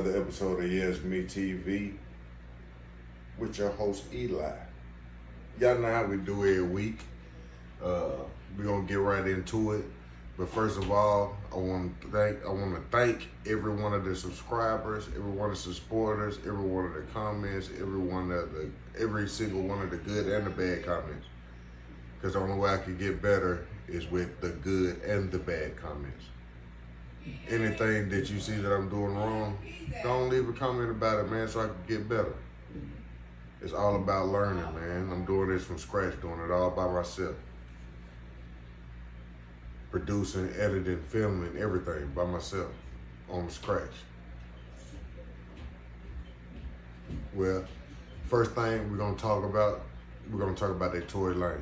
another episode of Yes Me TV with your host Eli. Y'all know how we do every week. We're gonna get right into it. But first of all, I want to thank every one of the subscribers, every one of the supporters, every one of the comments, every single one of the good and the bad comments. Because the only way I can get better is with the good and the bad comments. Anything that you see that I'm doing wrong, don't leave a comment about it, man, so I can get better. It's all about learning, man. I'm doing this from scratch, doing it all by myself. Producing, editing, filming, everything by myself, on scratch. Well, first thing we're gonna talk about that Torey Lanez.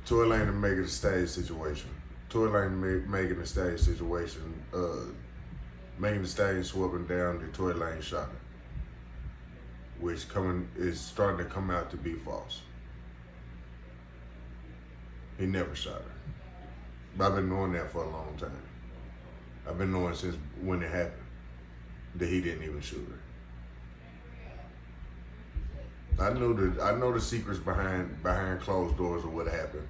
Torey Lanez making a stage situation. Torey Lanez making a stage situation, making the stage swerving down the Torey Lanez shot, which is starting to come out to be false. He never shot her. But I've been knowing that for a long time. I've been knowing since when it happened that he didn't even shoot her. I know the secrets behind closed doors of what happened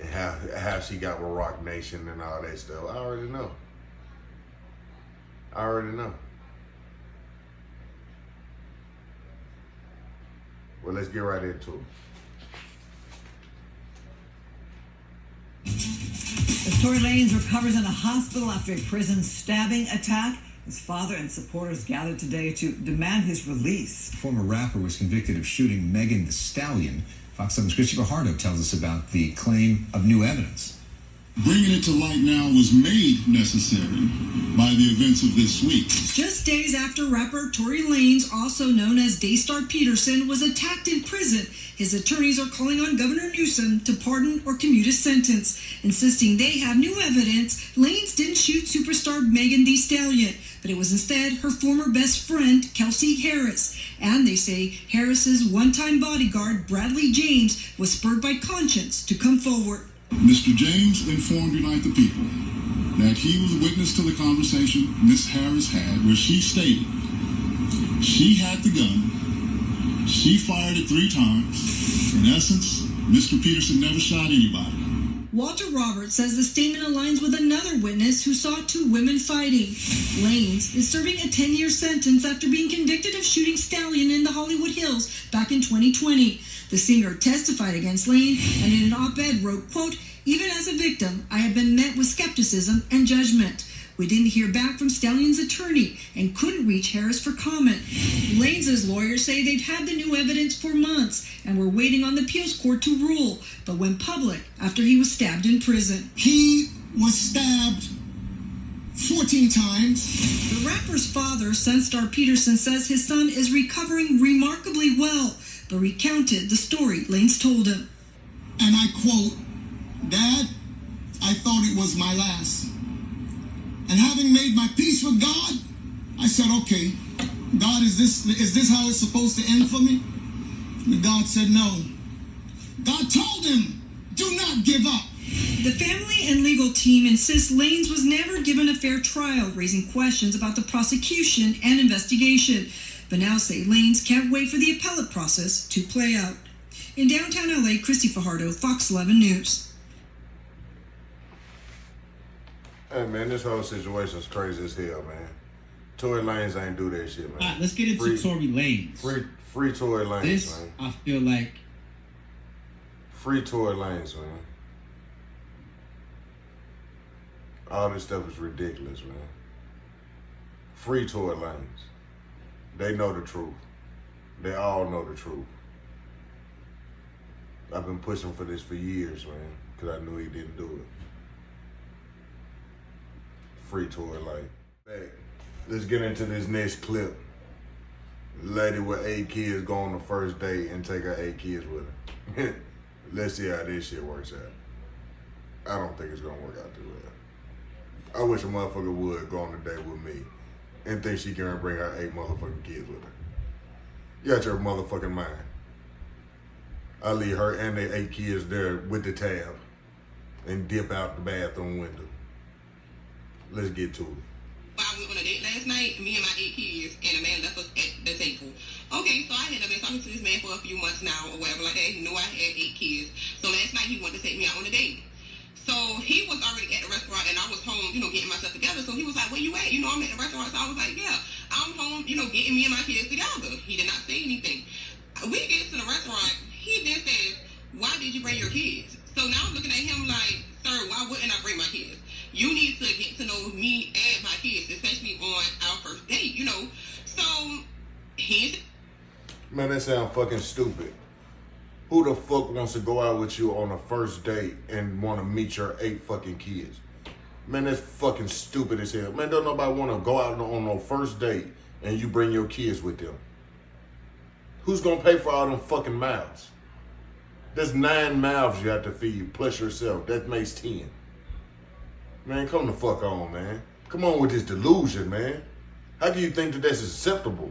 and how she got with Rock Nation and all that stuff. I already know. Well, let's get right into it. As Torey Lanez recovers in a hospital after a prison stabbing attack, his father and supporters gathered today to demand his release. The former rapper was convicted of shooting Megan Thee Stallion. Fox 7's Christopher Hardo tells us about the claim of new evidence. Bringing it to light now was made necessary by the events of this week. Just days after rapper Torey Lanez, also known as Daystar Peterson, was attacked in prison, his attorneys are calling on Governor Newsom to pardon or commute his sentence, insisting they have new evidence Lanez didn't shoot superstar Megan Thee Stallion, but it was instead her former best friend, Kelsey Harris. And they say Harris's one-time bodyguard, Bradley James, was spurred by conscience to come forward. Mr. James informed Unite the People that he was witness to the conversation Ms. Harris had where she stated she had the gun, she fired it 3 times. In essence, Mr. Peterson never shot anybody. Walter Roberts says the statement aligns with another witness who saw 2 women fighting. Lanez is serving a 10-year sentence after being convicted of shooting Stallion in the Hollywood Hills back in 2020. The singer testified against Lanez and in an op-ed wrote, quote, "Even as a victim, I have been met with skepticism and judgment. We didn't hear back from Stallion's attorney and couldn't reach Harris for comment." Lanez's lawyers say they've had the new evidence for months and were waiting on the appeals court to rule, but went public after he was stabbed in prison. He was stabbed 14 times. The rapper's father, Sunstar Peterson, says his son is recovering remarkably well, but recounted the story Lanez told him. And I quote, "Dad, I thought it was my last. And having made my peace with God, I said, okay, God, is this how it's supposed to end for me?" And God said no. God told him, "Do not give up." The family and legal team insists Lanez was never given a fair trial, raising questions about the prosecution and investigation, but now say Lanez can't wait for the appellate process to play out. In downtown LA, Christy Fajardo, Fox 11 News. Hey man, this whole situation is crazy as hell, man. Torey Lanez ain't do that shit, man. All right, let's get into Tory Lanez. Free Torey Lanez, this, man. I feel like... Free Torey Lanez, man. All this stuff is ridiculous, man. Free Torey Lanez. They know the truth. They all know the truth. I've been pushing for this for years, man, because I knew he didn't do it. Free Torey Lanez. Let's get into this next clip. Lady with 8 kids go on the first date and take her 8 kids with her. Let's see how this shit works out. I don't think it's gonna work out too well. I wish a motherfucker would go on a date with me and think she can bring her 8 motherfucking kids with her. You got your motherfucking mind. I leave her and the 8 kids there with the tab and dip out the bathroom window. Let's get to it. I went on a date last night, me and my 8 kids, and a man left us at the table. Okay, so I had been talking to this man for a few months now, or whatever like that. He knew I had 8 kids. So last night he wanted to take me out on a date. So he was already at the restaurant, and I was home, getting myself together. So he was like, where you at? I'm at the restaurant. So I was like, yeah, I'm home, getting me and my kids together. He did not say anything. We get to the restaurant. He then says, why did you bring your kids? So now I'm looking at him like, sir, why wouldn't I bring my kids? You need to get to know me and my kids, especially on our first date, So he's... Man, that sounds fucking stupid. Who the fuck wants to go out with you on a first date and want to meet your 8 fucking kids? Man, that's fucking stupid as hell. Man, don't nobody want to go out on no first date and you bring your kids with them. Who's going to pay for all them fucking mouths? There's 9 mouths you have to feed, plus yourself. That makes 10. Man, come the fuck on, man. Come on with this delusion, man. How can you think that that's acceptable?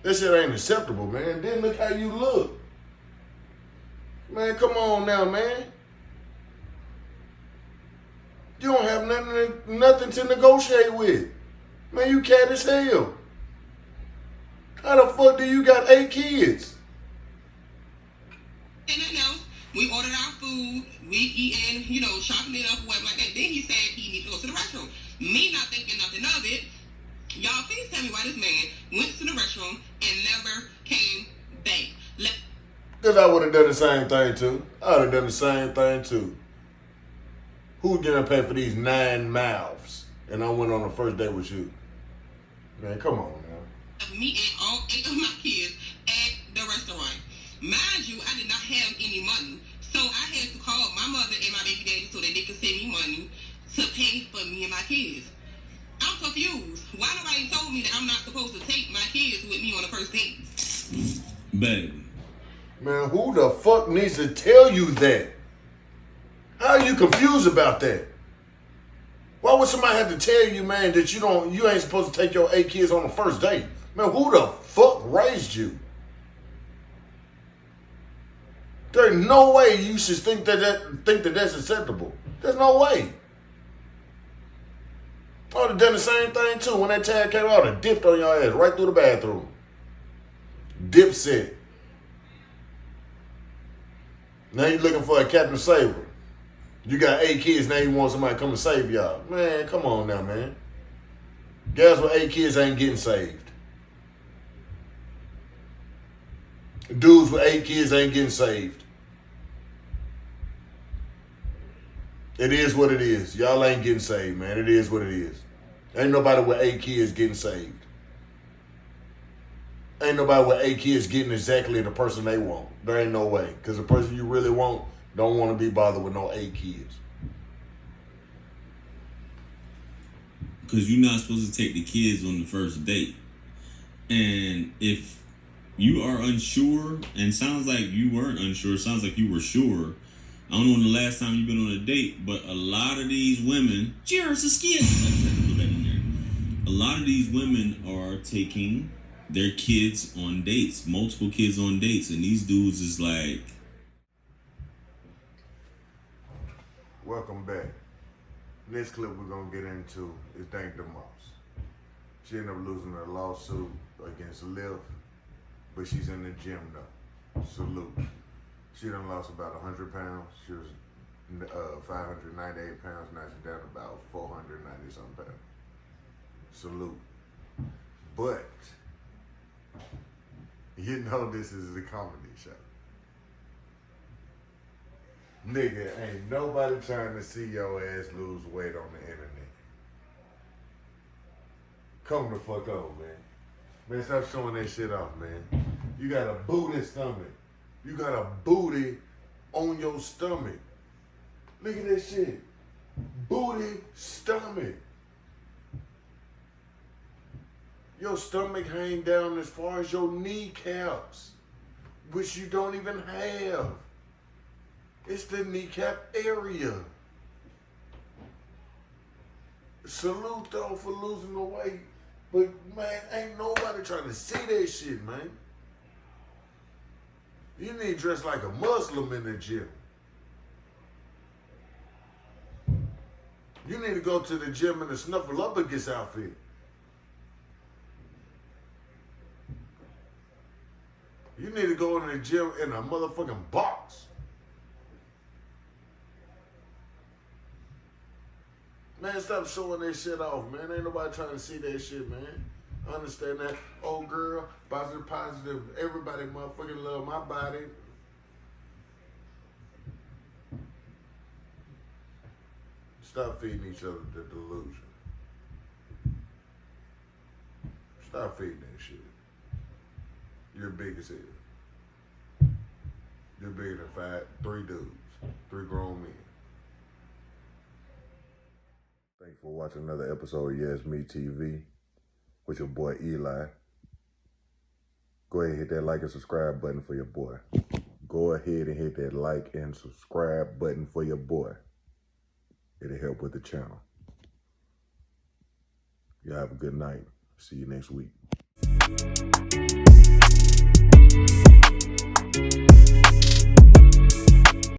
That shit ain't acceptable, man. Then look how you look. Man, come on now, man. You don't have nothing to negotiate with. Man, you cat as hell. How the fuck do you got 8 kids? And nothing else. We ordered our food. We eating, chopping it up, whatever like that. Then he said he needs to go to the restroom. Me not thinking nothing of it. Y'all, please tell me why this man went to the restroom and never came back. Because I would have done the same thing too. I would have done the same thing too. Who's gonna pay for these 9 mouths? And I went on the first date with you. Man, come on now. Me and all 8 of my kids at the restaurant. Mind you, I did not have any money. So I had to call my mother and my baby daddy so that they could send me money to pay for me and my kids. I'm confused. Why nobody told me that I'm not supposed to take my kids with me on the first date? Baby. Man, who the fuck needs to tell you that? How are you confused about that? Why would somebody have to tell you, man, that you ain't supposed to take your 8 kids on the first date? Man, who the fuck raised you? There's no way you should think that that's acceptable. There's no way. I would have done the same thing too. When that tag came out, I would have dipped on your ass right through the bathroom. Dipset. Now you looking for a Captain Saver. You got 8 kids, now you want somebody to come and save y'all. Man, come on now, man. Guys with 8 kids ain't getting saved. Dudes with 8 kids ain't getting saved. It is what it is. Y'all ain't getting saved, man. It is what it is. Ain't nobody with 8 kids getting saved. Ain't nobody with 8 kids getting exactly the person they want. There ain't no way. Because the person you really want don't want to be bothered with no 8 kids. Because you're not supposed to take the kids on the first date. And if you are unsure, and sounds like you weren't unsure, sounds like you were sure. I don't know when the last time you've been on a date, but a lot of these women, cheers to skin. A lot of these women are taking their kids on dates, multiple kids on dates, and these dudes is like... Welcome back. Next clip we're going to get into is Dank Demoss. She ended up losing her lawsuit against Lyft, but she's in the gym though. Salute. She done lost about 100 pounds. She was 598 pounds, now she's down to about 490 something pounds. Salute. But, you know this is a comedy show. Nigga, ain't nobody trying to see your ass lose weight on the internet. Come the fuck on, man. Man, stop showing that shit off, man. You got a booty stomach. You got a booty on your stomach. Look at that shit. Booty stomach. Your stomach hang down as far as your kneecaps, which you don't even have. It's the kneecap area. Salute though for losing the weight. But man, ain't nobody trying to see that shit, man. You need to dress like a Muslim in the gym. You need to go to the gym in the Snuffleupagus outfit. You need to go in the gym in a motherfucking box. Man, stop showing that shit off, man. Ain't nobody trying to see that shit, man. I understand that. Oh, girl, positive. Everybody motherfucking love my body. Stop feeding each other the delusion. Stop feeding that shit. You're big as hell. You're bigger than 3 dudes, 3 grown men. Thanks for watching another episode of Yes Me TV with your boy Eli. Go ahead and hit that like and subscribe button for your boy. Go ahead and hit that like and subscribe button for your boy. It'll help with the channel. Y'all have a good night. See you next week.